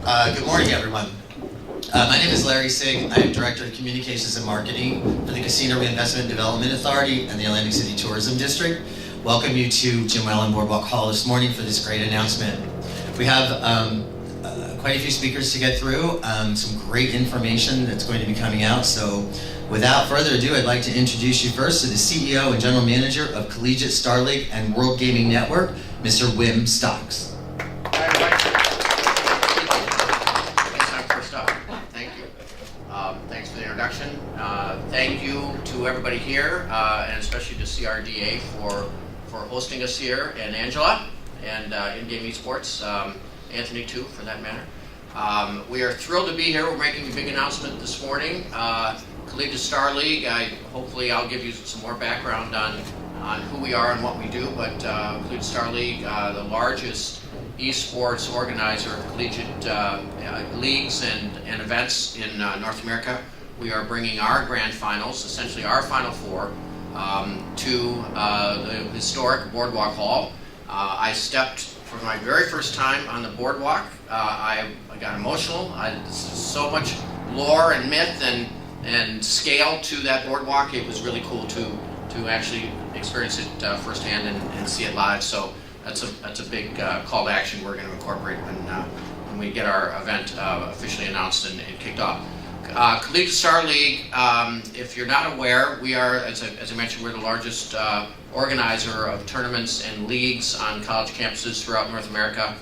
Good morning, everyone. My name is Larry Sig. I am Director of Communications and Marketing for the Casino Reinvestment and Development Authority and the Atlantic City Tourism District. Welcome you to Jim Whalen Boardwalk Hall this morning for this great announcement. We have quite a few speakers to get through, some great information that's going to be coming out. So without further ado, I'd like to introduce you first to the CEO and General Manager of Collegiate Star League and World Gaming Network, Mr. Wim Stocks. Thanks for the introduction. Thank you to everybody here, and especially to CRDA for hosting us here, and Angela, and In-Game Esports, Anthony too, for that matter. We are thrilled to be here. We're making a big announcement this morning. Collegiate Star League, hopefully I'll give you some more background on who we are and what we do, but Collegiate Star League, the largest esports organizer of collegiate leagues and events in North America. We are bringing our grand finals, essentially our Final Four, to the historic Boardwalk Hall. I stepped for my very first time on the boardwalk. I got emotional. There's so much lore and myth and scale to that boardwalk. It was really cool to actually experience it firsthand and see it live. So that's a big call to action we're going to incorporate when we get our event officially announced and kicked off. Collegiate Star League, if you're not aware, we are, as I mentioned, we're the largest organizer of tournaments and leagues on college campuses throughout North America.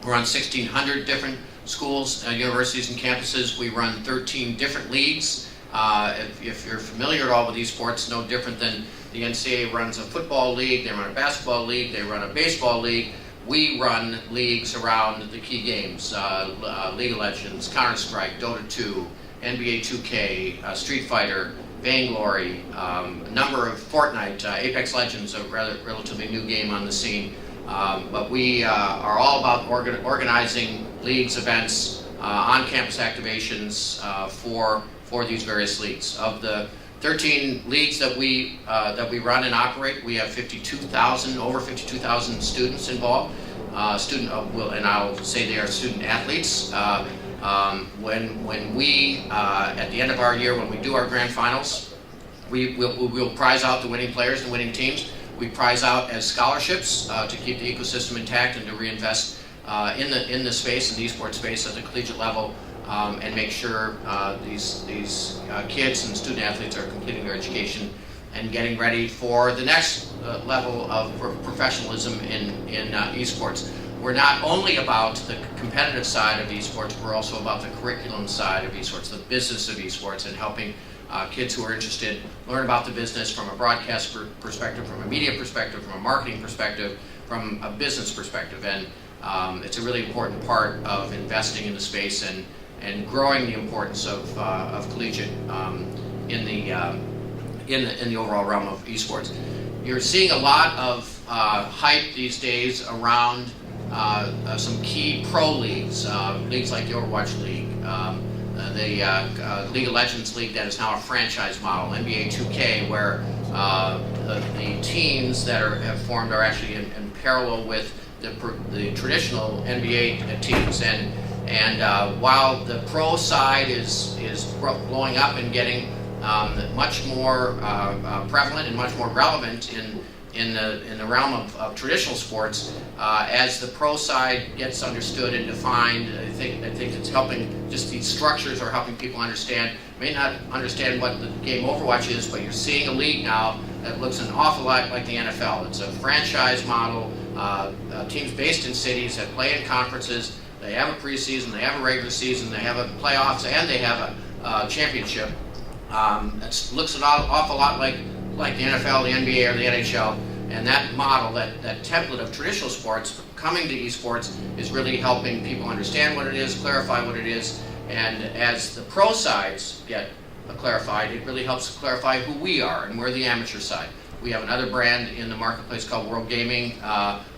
We're on 1,600 different schools, universities, and campuses. We run 13 different leagues. If you're familiar at all with esports, no different than the NCAA runs a football league, they run a basketball league, they run a baseball league. We run leagues around the key games, League of Legends, Counter-Strike, Dota 2, NBA 2K, Street Fighter, Vainglory, a number of Fortnite, Apex Legends, a relatively new game on the scene. But we are all about organizing leagues, events, on-campus activations for these various leagues. Of the 13 leagues that we run and operate, we have over 52,000 students involved. And I'll say they are student athletes. When we at the end of our year, when we do our grand finals, we'll prize out the winning players and winning teams. We prize out as scholarships to keep the ecosystem intact and to reinvest in the space, in the esports space at the collegiate level. And make sure these kids and student athletes are completing their education and getting ready for the next level of professionalism in esports. We're not only about the competitive side of esports, we're also about the curriculum side of esports, the business of esports, and helping kids who are interested learn about the business from a broadcast perspective, from a media perspective, from a marketing perspective, from a business perspective. And it's a really important part of investing in the space and growing the importance of collegiate in the overall realm of esports. You're seeing a lot of hype these days around some key pro leagues, leagues like the Overwatch League, the League of Legends League that is now a franchise model, NBA 2K, where the teams that have formed are actually in parallel with the traditional NBA teams. And while the pro side is blowing up and getting much more prevalent and much more relevant in the realm of traditional sports, as the pro side gets understood and defined, I think it's helping. Just these structures are helping people understand. May not understand what the game Overwatch is, but you're seeing a league now that looks an awful lot like the NFL. It's a franchise model. Teams based in cities that play in conferences. They have a preseason, they have a regular season, they have a playoffs, and they have a championship. It looks an awful lot like the NFL, the NBA, or the NHL. And that model, that template of traditional sports coming to esports is really helping people understand what it is, clarify what it is. And as the pro sides get clarified, it really helps clarify who we are, and we're the amateur side. We have another brand in the marketplace called World Gaming.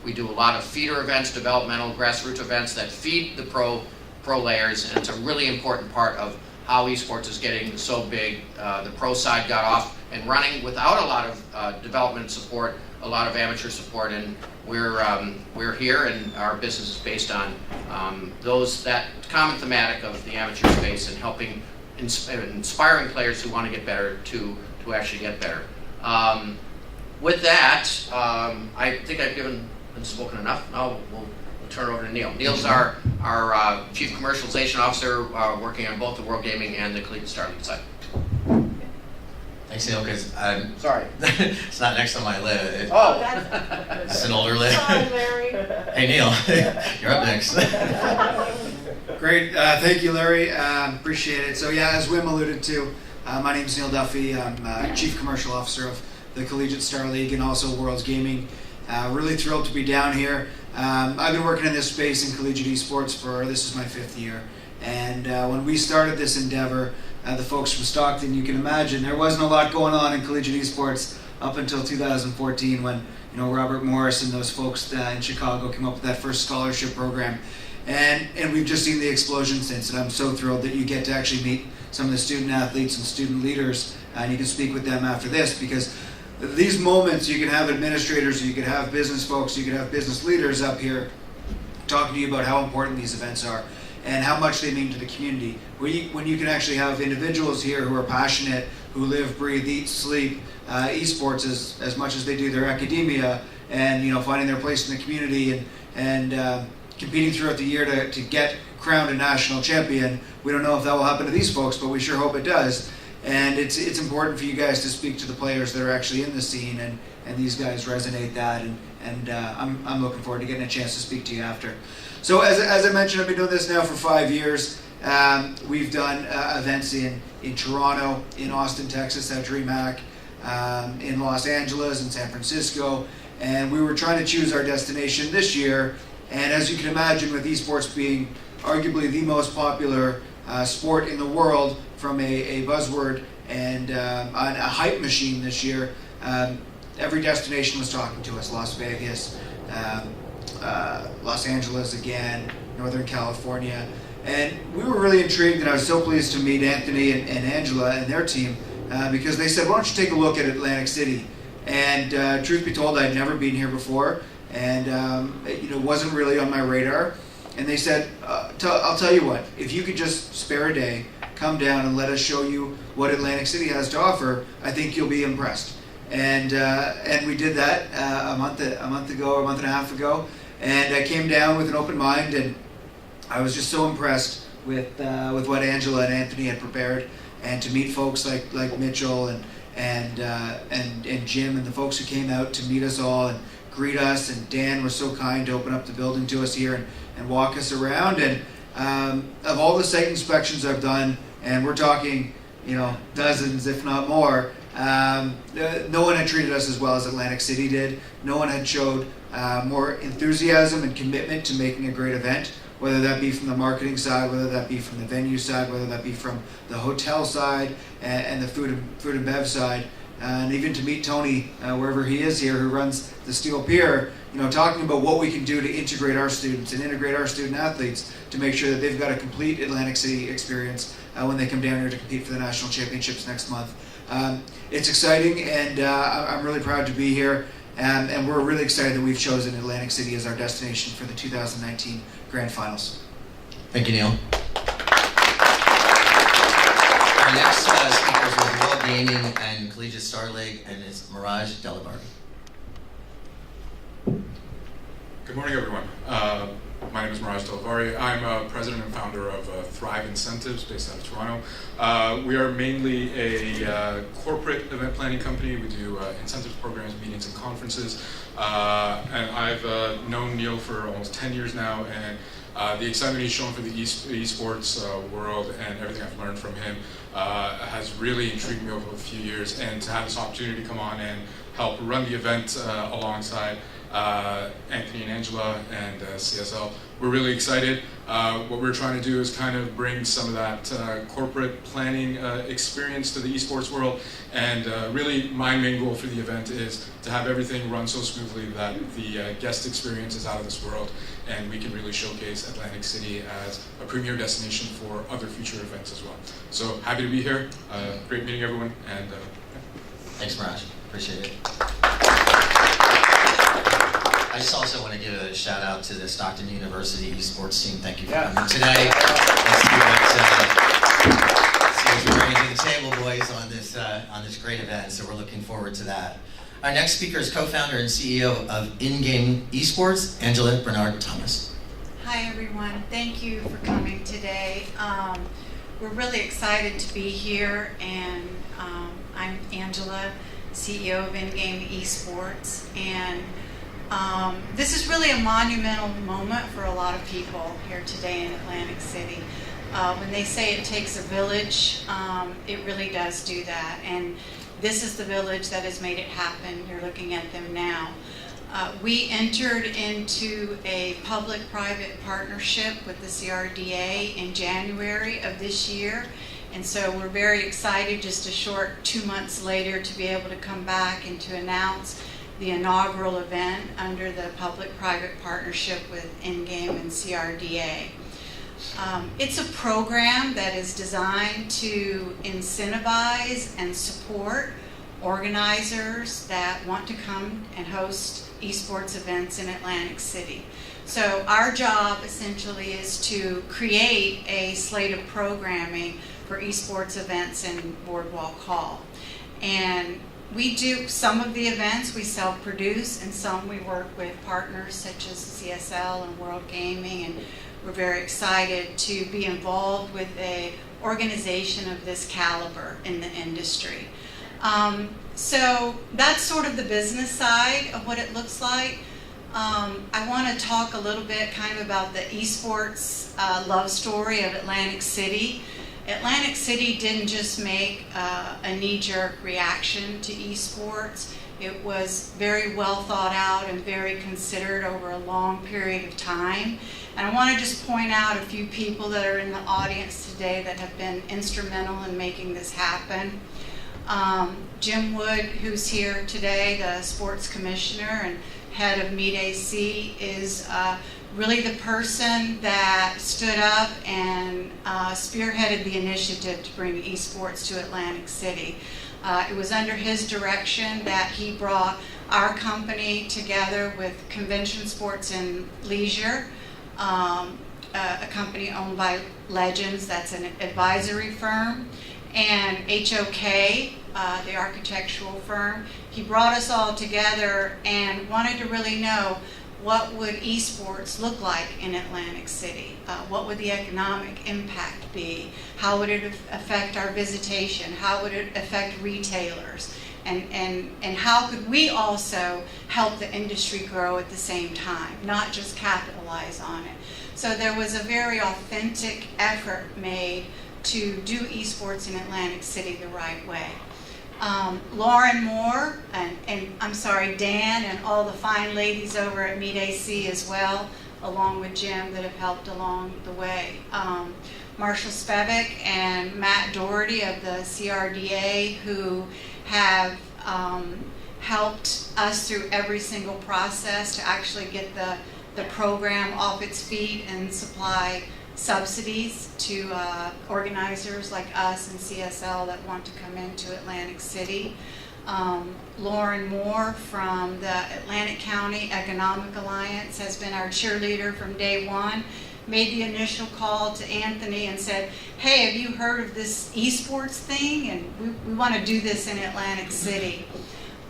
We do a lot of feeder events, developmental grassroots events that feed the pro layers, and it's a really important part of how esports is getting so big. The pro side got off and running without a lot of development support a lot of amateur support, and we're here, and our business is based on that common thematic of the amateur space and helping inspiring players who want to get better to actually get better. With that, I think I've given and spoken enough. Now we'll turn it over to Neal. Neal's our Chief Commercialization Officer, working on both the World Gaming and the Collegiate Star League side. Thanks, Neal, because I'm Sorry. it's not next on my list. It's an older list. Sorry, Larry. Hey, Neal, you're up next. Great, thank you, Larry. Appreciate it. So yeah, as Wim alluded to, my name is Neal Duffy. I'm Chief Commercial Officer of the Collegiate Star League and also World's Gaming. Really thrilled to be down here. I've been working in this space in collegiate esports this is my 5th year. And when we started this endeavor, the folks from Stockton, you can imagine, there wasn't a lot going on in collegiate esports up until 2014 when Robert Morris and those folks in Chicago came up with that first scholarship program. And we've just seen the explosion since, and I'm so thrilled that you get to actually meet some of the student athletes and student leaders, and you can speak with them after this, because these moments, you can have administrators, you can have business folks, you can have business leaders up here talking to you about how important these events are and how much they mean to the community. When you can actually have individuals here who are passionate, who live, breathe, eat, sleep esports as much as they do their academia, and finding their place in the community and competing throughout the year to get crowned a national champion. We don't know if that will happen to these folks, but we sure hope it does. And it's important for you guys to speak to the players that are actually in the scene, and these guys resonate that, and I'm looking forward to getting a chance to speak to you after. So as I mentioned, I've been doing this now for 5 years. We've done events in Toronto, in Austin, Texas at DreamHack, in Los Angeles, and San Francisco, and we were trying to choose our destination this year. And as you can imagine, with esports being arguably the most popular sport in the world, from a buzzword and a hype machine this year, every destination was talking to us. Las Vegas, Los Angeles again, Northern California. And we were really intrigued, and I was so pleased to meet Anthony and Angela and their team, because they said, why don't you take a look at Atlantic City? And truth be told, I'd never been here before, and it wasn't really on my radar. And they said, I'll tell you what, if you could just spare a day, come down and let us show you what Atlantic City has to offer, I think you'll be impressed. And we did that a month ago, or a month and a half ago, and I came down with an open mind, and I was just so impressed with what Angela and Anthony had prepared, and to meet folks like Mitchell and Jim and the folks who came out to meet us all and greet us, and Dan was so kind to open up the building to us here and walk us around. And of all the site inspections I've done, and we're talking dozens if not more, no one had treated us as well as Atlantic City did. No one had showed more enthusiasm and commitment to making a great event, whether that be from the marketing side, whether that be from the venue side, whether that be from the hotel side and the food and bev side. And even to meet Tony, wherever he is here, who runs the Steel Pier, talking about what we can do to integrate our students and integrate our student athletes to make sure that they've got a complete Atlantic City experience when they come down here to compete for the national championships next month. It's exciting, and I'm really proud to be here, and we're really excited that we've chosen Atlantic City as our destination for the 2019 Grand Finals. Thank you, Neal. Our next speaker is with World Gaming and Collegiate Star League, and it's Mirage Delabardi. Good morning, everyone. My name is Mirage Delabardi. I'm president and founder of Thrive Incentives based out of Toronto. We are mainly a corporate event planning company. We do incentives programs, meetings, and conferences. And I've known Neal for almost 10 years now, and the excitement he's shown for the esports world and everything I've learned from him has really intrigued me over a few years. And to have this opportunity to come on and help run the event alongside Anthony and Angela and CSL, we're really excited. What we're trying to do is kind of bring some of that corporate planning experience to the esports world, and really my main goal for the event is to have everything run so smoothly that the guest experience is out of this world, and we can really showcase Atlantic City as a premier destination for other future events as well. So happy to be here. Great meeting everyone, and Thanks, Mirage. Appreciate it. I just also want to give a shout out to the Stockton University Esports team. Thank you for Yeah. coming today. Let's see what you're bringing to the table, boys, on this great event. So we're looking forward to that. Our next speaker is co-founder and CEO of In-Game Esports, Angela Bernardo Thomas. Hi everyone, thank you for coming today. We're really excited to be here, and I'm Angela, CEO of In-Game Esports, and this is really a monumental moment for a lot of people here today in Atlantic City. When they say it takes a village, it really does do that, and this is the village that has made it happen. You're looking at them now. We entered into a public-private partnership with the CRDA in January of this year, and so we're very excited just a short 2 months later to be able to come back and to announce the inaugural event under the public-private partnership with In-Game and CRDA. It's a program that is designed to incentivize and support organizers that want to come and host esports events in Atlantic City. So our job essentially is to create a slate of programming for esports events in Boardwalk Hall. And we do some of the events we self-produce, and some we work with partners such as CSL and World Gaming, and we're very excited to be involved with an organization of this caliber in the industry. So that's sort of the business side of what it looks like. I want to talk a little bit kind of about the esports love story of Atlantic City. Atlantic City didn't just make a knee-jerk reaction to esports. It was very well thought out and very considered over a long period of time. And I want to just point out a few people that are in the audience today that have been instrumental in making this happen. Jim Wood, who's here today, the sports commissioner and head of Meet AC, is really the person that stood up and spearheaded the initiative to bring esports to Atlantic City. It was under his direction that he brought our company together with Convention Sports and Leisure, a company owned by Legends, that's an advisory firm, and HOK, the architectural firm. He brought us all together and wanted to really know what would esports look like in Atlantic City? What would the economic impact be? How would it affect our visitation? How would it affect retailers? And how could we also help the industry grow at the same time, not just capitalize on it? So there was a very authentic effort made to do esports in Atlantic City the right way. Lauren Moore, and I'm sorry, Dan, and all the fine ladies over at Meet AC as well, along with Jim, that have helped along the way. Marshall Spevik and Matt Doherty of the CRDA, who have helped us through every single process to actually get the program off its feet and supply subsidies to organizers like us and CSL that want to come into Atlantic City. Lauren Moore from the Atlantic County Economic Alliance has been our cheerleader from day one. Made the initial call to Anthony and said, hey, have you heard of this esports thing? And we want to do this in Atlantic City.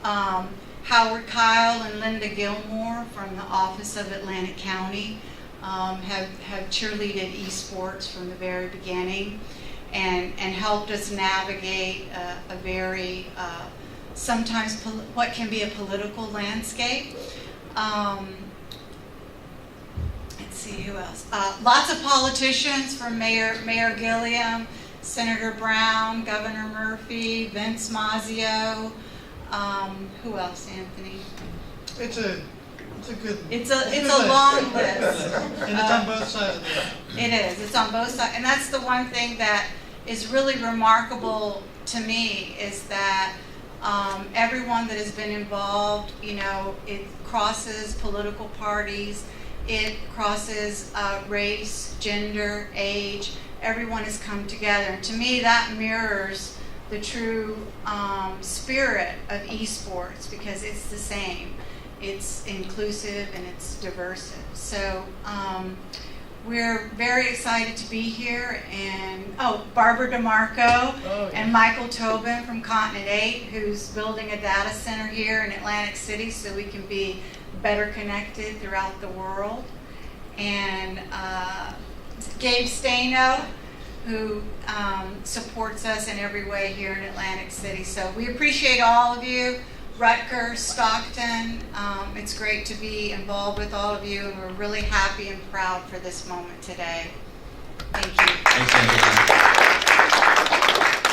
Howard Kyle and Linda Gilmore from the Office of Atlantic County have cheerleaded esports from the very beginning and helped us navigate a very, sometimes what can be a political landscape. Let's see, who else? Lots of politicians, from Mayor Gilliam, Senator Brown, Governor Murphy, Vince Mazzio. Who else, Anthony? It's a good. It's a long list. And it's on both sides of the aisle. It is. It's on both sides, and that's the one thing that is really remarkable to me, is that everyone that has been involved, you know, it crosses political parties, it crosses race, gender, age. Everyone has come together, and to me that mirrors the true spirit of esports, because it's the same. it's inclusive and it's diverse. So we're very excited to be here, and Barbara DeMarco and Michael Tobin from Continent 8, who's building a data center here in Atlantic City so we can be better connected throughout the world, and Gabe Staino, who supports us in every way here in Atlantic City. So we appreciate all of you. Rutgers, Stockton, it's great to be involved with all of you, and we're really happy and proud for this moment today. Thank you. Thanks, Angela.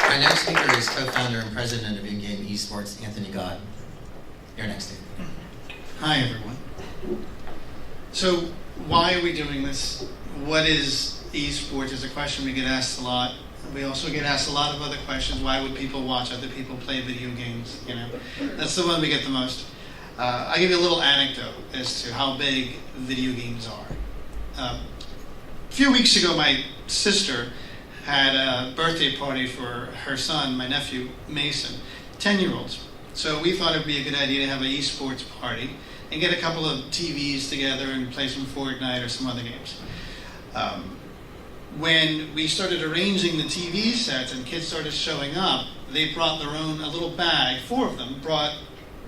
Our next speaker is co-founder and president of in-game Esports, Anthony Gott. You're next, Steve. Hi, everyone. So, why are we doing this? What is esports? Is a question we get asked a lot. We also get asked a lot of other questions. Why would people watch other people play video games? That's the one we get the most. I'll give you a little anecdote as to how big video games are. A few weeks ago, my sister had a birthday party for her son, my nephew, Mason, 10-year-olds. So we thought it would be a good idea to have an esports party and get a couple of TVs together and play some Fortnite or some other games. When we started arranging the TV sets and kids started showing up, they brought their own, a little bag, 4 of them brought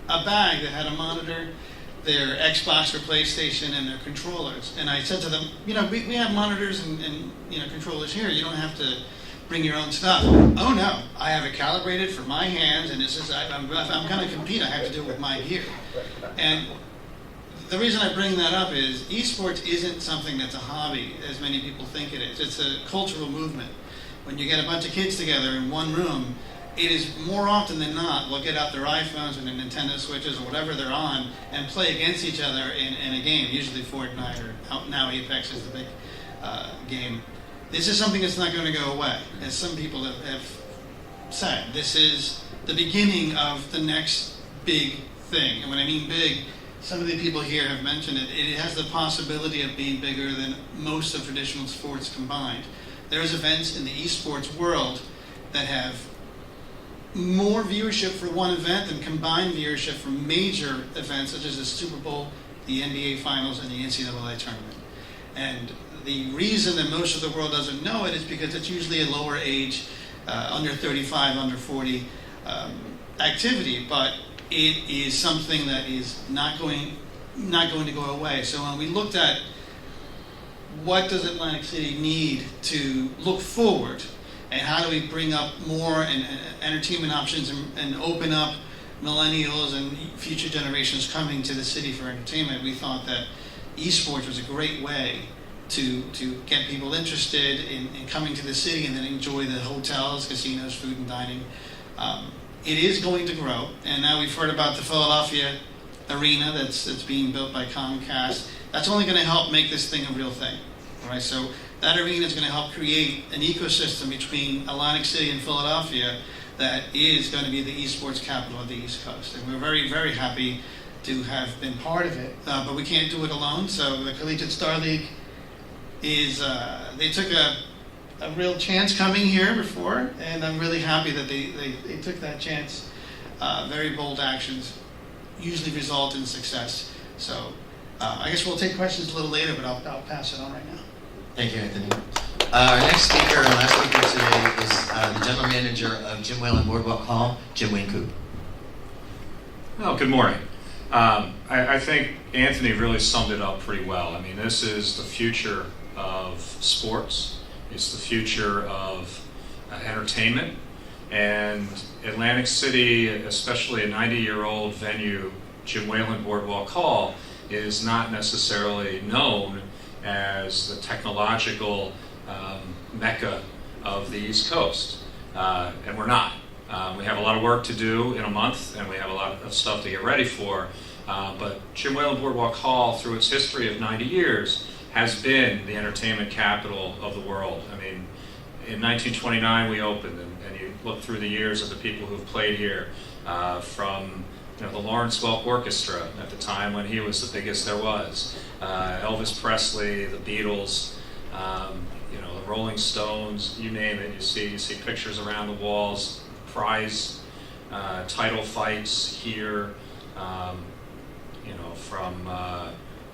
a bag that had a monitor, their Xbox or PlayStation, and their controllers. And I said to them, we have monitors and controllers here. You don't have to bring your own stuff. Oh no, I have it calibrated for my hands, and if I'm going to compete, I have to do it with my gear. And the reason I bring that up is esports isn't something that's a hobby, as many people think it is. It's a cultural movement. When you get a bunch of kids together in one room, it is more often than not, they'll get out their iPhones and their Nintendo Switches or whatever they're on and play against each other in a game, usually Fortnite or now Apex is the big game. This is something that's not going to go away. As some people have said, this is the beginning of the next big thing. And when I mean big, some of the people here have mentioned it. It has the possibility of being bigger than most of traditional sports combined. There's events in the esports world that have more viewership for one event than combined viewership for major events such as the Super Bowl, the NBA Finals, and the NCAA tournament. And the reason that most of the world doesn't know it is because it's usually a lower age, under 35, under 40 activity, but it is something that is not going to go away. So when we looked at what does Atlantic City need to look forward, and how do we bring up more entertainment options and open up millennials and future generations coming to the city for entertainment, we thought that esports was a great way to get people interested in coming to the city and then enjoy the hotels, casinos, food and dining. It is going to grow, and now we've heard about the Philadelphia arena that's being built by Comcast. That's only going to help make this thing a real thing. All right, so that arena is going to help create an ecosystem between Atlantic City and Philadelphia that is going to be the esports capital of the East Coast. And we're very, very happy to have been part of it, but we can't do it alone. So the Collegiate Star League they took a real chance coming here before, and I'm really happy that they took that chance. Very bold actions usually result in success. So I guess we'll take questions a little later, but I'll pass it on right now. Thank you, Anthony. Our next speaker and last speaker today is the general manager of Jim Whalen Boardwalk Hall, Jim Wayne Coop. Well, good morning. I think Anthony really summed it up pretty well. I mean, this is the future of sports. It's the future of entertainment. And Atlantic City, especially a 90-year-old venue, Jim Whalen Boardwalk Hall, is not necessarily known as the technological mecca of the East Coast. And we're not. We have a lot of work to do in a month, and we have a lot of stuff to get ready for. But Jim Whalen Boardwalk Hall, through its history of 90 years, has been the entertainment capital of the world. I mean, in 1929 we opened, and you look through the years of the people who've played here, from the Lawrence Welk Orchestra at the time when he was the biggest there was, Elvis Presley, the Beatles, the Rolling Stones, you name it. You see pictures around the walls, prize title fights here. you know,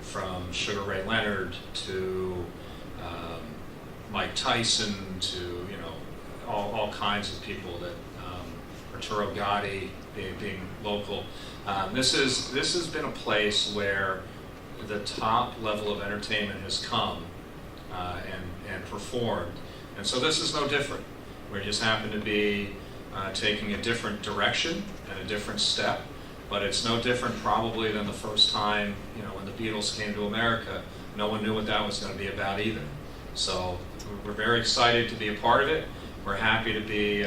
from Sugar Ray Leonard to Mike Tyson to, you know, all kinds of people that, Arturo Gatti being local. This has been a place where the top level of entertainment has come and performed, and so this is no different. We just happen to be taking a different direction and a different step, but it's no different probably than the first time, you know, when the Beatles came to America. No one knew what that was going to be about either. So we're very excited to be a part of it. We're happy to be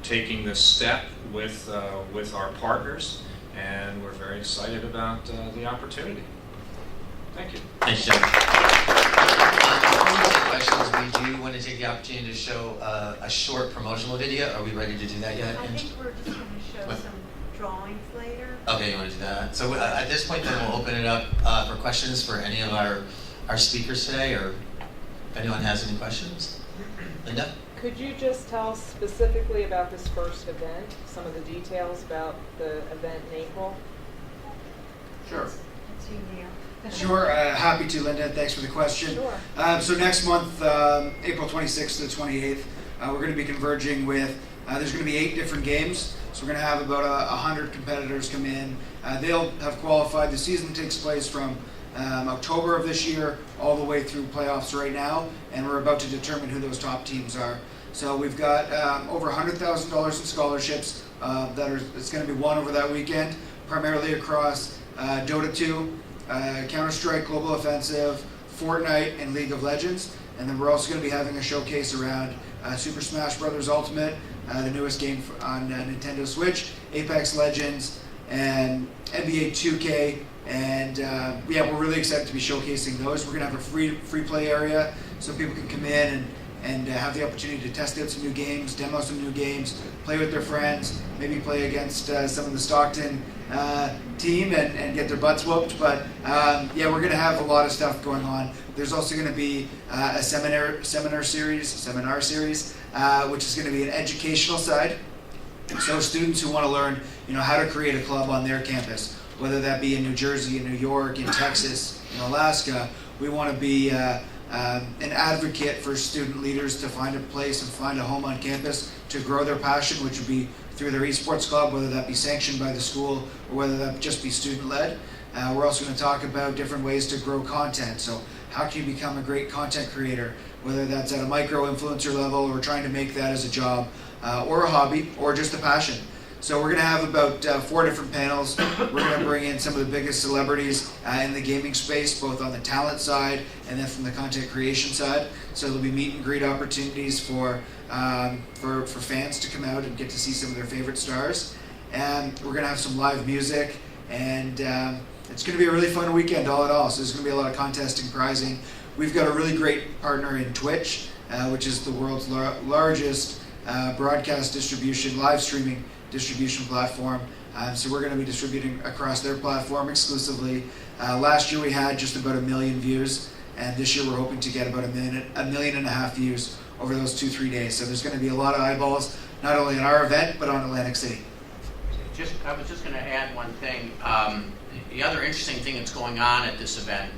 taking this step with our partners, and we're very excited about the opportunity. Thank you. Thanks, Jeff. Before we take questions, we do want to take the opportunity to show a short promotional video. Are we ready to do that yet? I think we're just going to show What? some drawings later. Okay, you want to do that? So at this point, then we'll open it up for questions for any of our speakers today, or if anyone has any questions. Linda? Could you just tell us specifically about this first event, some of the details about the event in April? Sure. That's you, Neal. Sure, happy to, Linda. Thanks for the question. Sure. So next month, April 26th to the 28th, we're going to be converging with, there's going to be 8 different games. So we're going to have about 100 competitors come in. They'll have qualified. The season takes place from October of this year all the way through playoffs right now, and we're about to determine who those top teams are. So we've got over $100,000 in scholarships it's going to be won over that weekend, primarily across Dota 2, Counter-Strike, Global Offensive, Fortnite, and League of Legends. And then we're also going to be having a showcase around Super Smash Bros. Ultimate, the newest game on Nintendo Switch, Apex Legends, and NBA 2K. And yeah, we're really excited to be showcasing those. We're going to have a free play area so people can come in and have the opportunity to test out some new games, demo some new games, play with their friends, maybe play against some of the Stockton team and get their butts whooped. But yeah, we're going to have a lot of stuff going on. There's also going to be a seminar series, which is going to be an educational side. So students who want to learn, you know, how to create a club on their campus, whether that be in New Jersey, in New York, in Texas, in Alaska, we want to be an advocate for student leaders to find a place and find a home on campus to grow their passion, which would be through their esports club, whether that be sanctioned by the school or whether that just be student-led. We're also going to talk about different ways to grow content. So how can you become a great content creator, whether that's at a micro-influencer level or trying to make that as a job or a hobby or just a passion. So we're going to have about 4 different panels. We're going to bring in some of the biggest celebrities in the gaming space, both on the talent side and then from the content creation side. So there'll be meet and greet opportunities for fans to come out and get to see some of their favorite stars. And we're going to have some live music, and it's going to be a really fun weekend all in all. So there's going to be a lot of contesting, prizing. We've got a really great partner in Twitch, which is the world's largest broadcast distribution, live streaming distribution platform. So we're going to be distributing across their platform exclusively. Last year we had just about 1 million views, and this year we're hoping to get about 1.5 million views over those 2-3 days. So there's going to be a lot of eyeballs, not only on our event, but on Atlantic City. I was just going to add one thing. The other interesting thing that's going on at this event,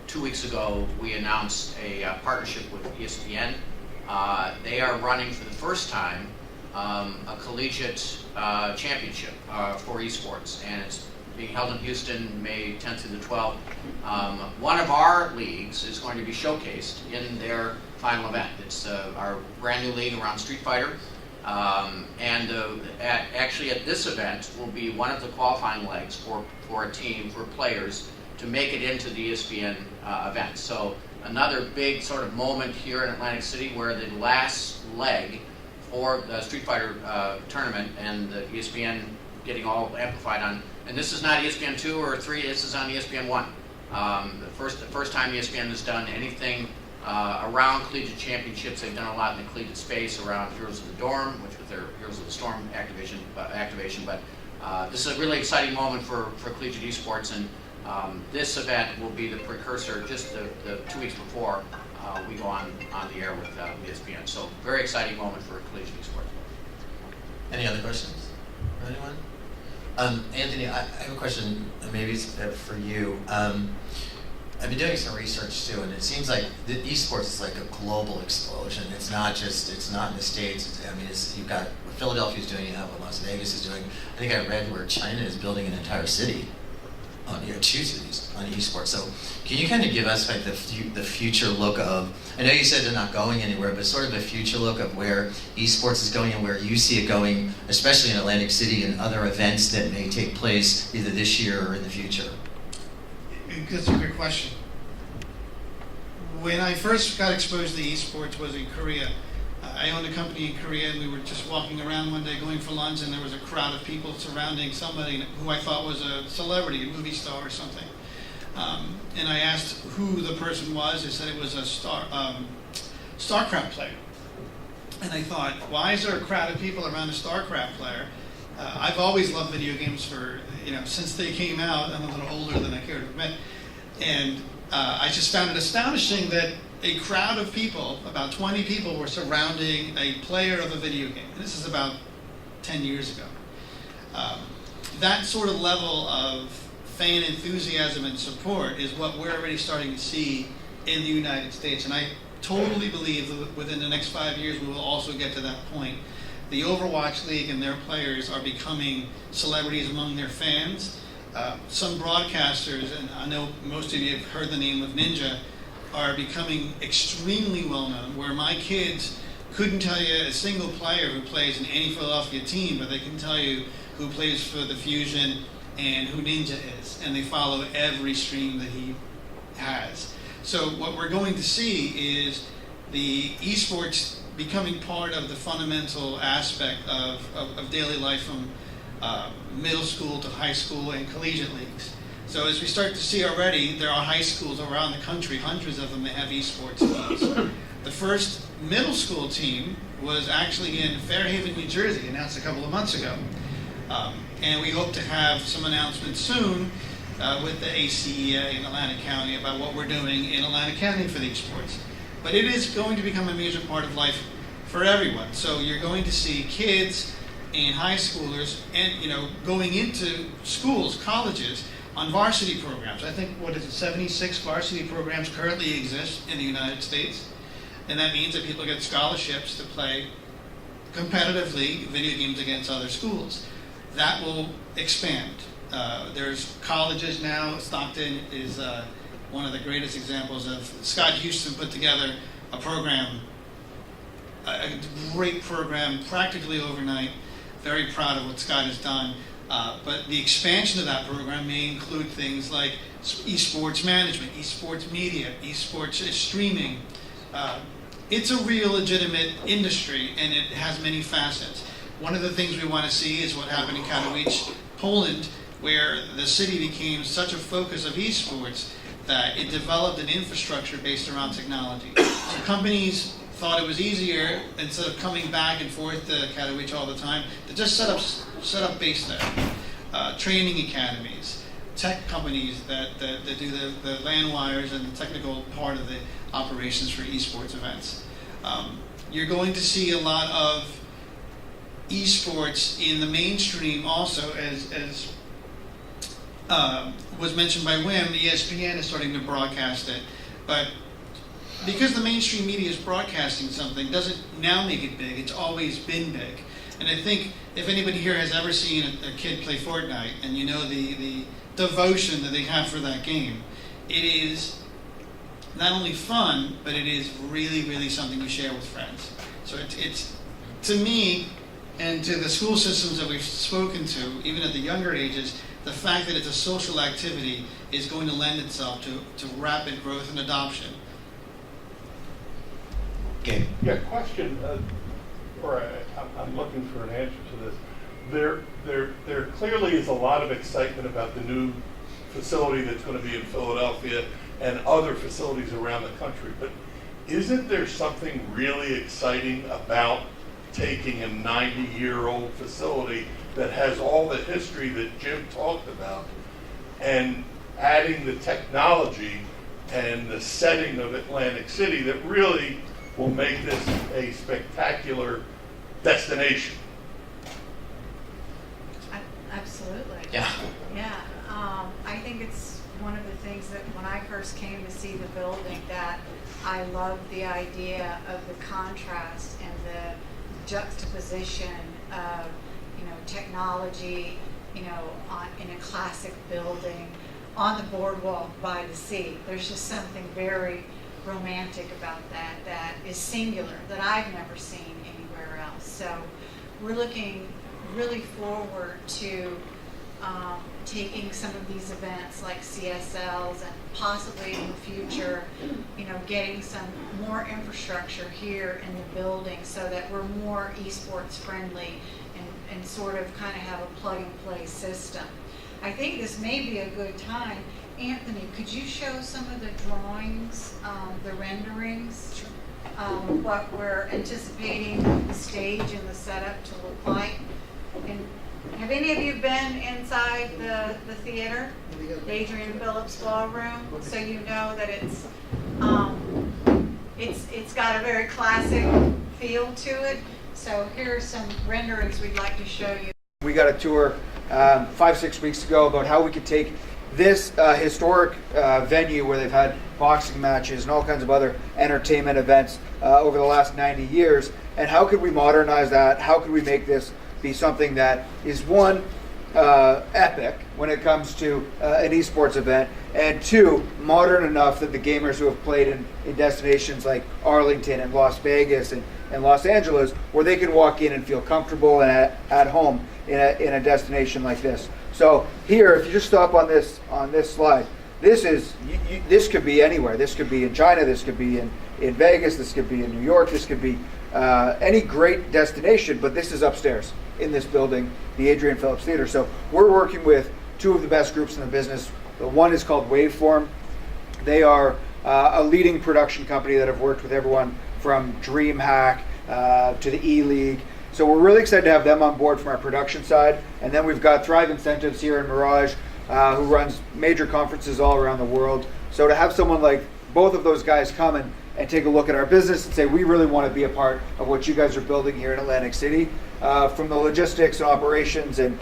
2 weeks ago we announced a partnership with ESPN. They are running for the first time a collegiate championship for esports, and it's being held in Houston May 10th through the 12th. One of our leagues is going to be showcased in their final event. It's our brand new league around Street Fighter, and actually at this event will be one of the qualifying legs for a team, for players, to make it into the ESPN event. So another big sort of moment here in Atlantic City where the last leg for the Street Fighter tournament and the ESPN getting all amplified on, and this is not ESPN 2 or 3, this is on ESPN 1. The first time ESPN has done anything around collegiate championships. They've done a lot in the collegiate space around Heroes of the Dorm, which was their Heroes of the Storm activation. But this is a really exciting moment for collegiate esports, and this event will be the precursor, just the 2 weeks before we go on the air with ESPN. So very exciting moment for collegiate esports. Any other questions for anyone? Anthony, I have a question, maybe it's for you. I've been doing some research too, and it seems like the esports is like a global explosion. It's not in the States. You've got what Philadelphia's doing, you have what Las Vegas is doing. I think I read where China is building an entire city, on 2 cities on esports. So can you kind of give us like the future look of, I know you said they're not going anywhere, but sort of a future look of where esports is going and where you see it going, especially in Atlantic City and other events that may take place either this year or in the future? That's a great question. When I first got exposed to esports was in Korea. I owned a company in Korea, and we were just walking around one day going for lunch, and there was a crowd of people surrounding somebody who I thought was a celebrity, a movie star or something. And I asked who the person was. They said it was a StarCraft player. And I thought, why is there a crowd of people around a StarCraft player? I've always loved video games since they came out. I'm a little older than I care to admit. And I just found it astonishing that a crowd of people, about 20 people, were surrounding a player of a video game. And this is about 10 years ago. That sort of level of fan enthusiasm and support is what we're already starting to see in the United States. And I totally believe that within the next 5 years we will also get to that point. The Overwatch League and their players are becoming celebrities among their fans. Some broadcasters, and I know most of you have heard the name of Ninja, are becoming extremely well known, where my kids couldn't tell you a single player who plays in any Philadelphia team, but they can tell you who plays for the Fusion and who Ninja is, and they follow every stream that he has. So what we're going to see is the esports becoming part of the fundamental aspect of daily life from middle school to high school and collegiate leagues. So as we start to see already, there are high schools around the country, hundreds of them that have esports teams. The first middle school team was actually in Fairhaven, New Jersey, announced a couple of months ago. And we hope to have some announcements soon with the ACEA in Atlantic County about what we're doing in Atlantic County for the esports. But it is going to become a major part of life for everyone. So you're going to see kids and high schoolers and going into schools, colleges, on varsity programs. I think, 76 varsity programs currently exist in the United States. And that means that people get scholarships to play competitively video games against other schools. That will expand. There's colleges now. Stockton is one of the greatest examples of. Scott Houston put together a program, a great program, practically overnight. Very proud of what Scott has done. But the expansion of that program may include things like esports management, esports media, esports streaming. It's a real legitimate industry, and it has many facets. One of the things we want to see is what happened in Katowice, Poland, where the city became such a focus of esports that it developed an infrastructure based around technology. So companies thought it was easier, instead of coming back and forth to Katowice all the time, to just set up base there. Training academies, tech companies that do the LAN wires and the technical part of the operations for esports events. You're going to see a lot of esports in the mainstream also, as was mentioned by Wim. ESPN is starting to broadcast it, but because the mainstream media is broadcasting something doesn't now make it big. It's always been big. And I think if anybody here has ever seen a kid play Fortnite, and you know the devotion that they have for that game, it is not only fun, but it is really, really something you share with friends. So it's to me, and to the school systems that we've spoken to, even at the younger ages, the fact that it's a social activity is going to lend itself to rapid growth and adoption. Okay. Yeah, question, I'm looking for an answer to this. There clearly is a lot of excitement about the new facility that's going to be in Philadelphia and other facilities around the country, but isn't there something really exciting about taking a 90-year-old facility that has all the history that Jim talked about and adding the technology and the setting of Atlantic City that really will make this a spectacular destination? Absolutely. things that when I first came to see the building that I loved the idea of the contrast and the juxtaposition of, technology, in a classic building on the boardwalk by the sea. There's just something very romantic about that is singular, that I've never seen anywhere else. So we're looking really forward to taking some of these events like CSLs and possibly in the future, getting some more infrastructure here in the building so that we're more esports friendly and sort of kind of have a plug and play system. I think this may be a good time. Anthony, could you show some of the drawings, the renderings, what we're anticipating the stage and the setup to look like? And have any of you been inside the theater, the Adrian Phillips Ballroom? So you know that it's got a very classic feel to it. So here are some renderings we'd like to show you. We got a tour 5-6 weeks ago about how we could take this historic venue where they've had boxing matches and all kinds of other entertainment events over the last 90 years, and how could we modernize that? How could we make this be something that is, one, epic when it comes to an esports event, and two, modern enough that the gamers who have played in destinations like Arlington and Las Vegas and Los Angeles, where they can walk in and feel comfortable and at home in a destination like this. So here, if you just stop on this slide, this could be anywhere. This could be in China. This could be in Vegas. This could be in New York. This could be any great destination. But this is upstairs in this building, the Adrian Phillips Theater. So we're working with two of the best groups in the business. The one is called Waveform. They are a leading production company that have worked with everyone from DreamHack to the E-League. So we're really excited to have them on board from our production side. And then we've got Thrive Incentives here in Mirage, who runs major conferences all around the world. So to have someone like both of those guys come and take a look at our business and say, we really want to be a part of what you guys are building here in Atlantic City, from the logistics and operations and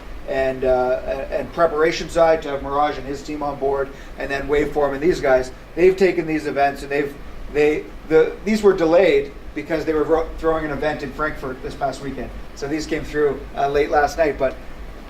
preparation side, to have Mirage and his team on board, and then Waveform and these guys, they've taken these events and these were delayed because they were throwing an event in Frankfurt this past weekend. So these came through late last night. But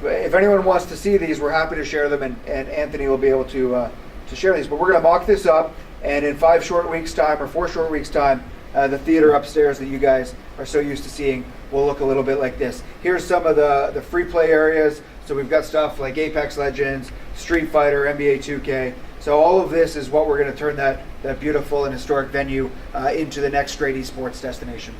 if anyone wants to see these, we're happy to share them, and Anthony will be able to share these. But we're going to mock this up, and in 4 short weeks' time, the theater upstairs that you guys are so used to seeing will look a little bit like this. Here's some of the free play areas. So we've got stuff like Apex Legends, Street Fighter, NBA 2K. So all of this is what we're going to turn that beautiful and historic venue into the next great esports destination.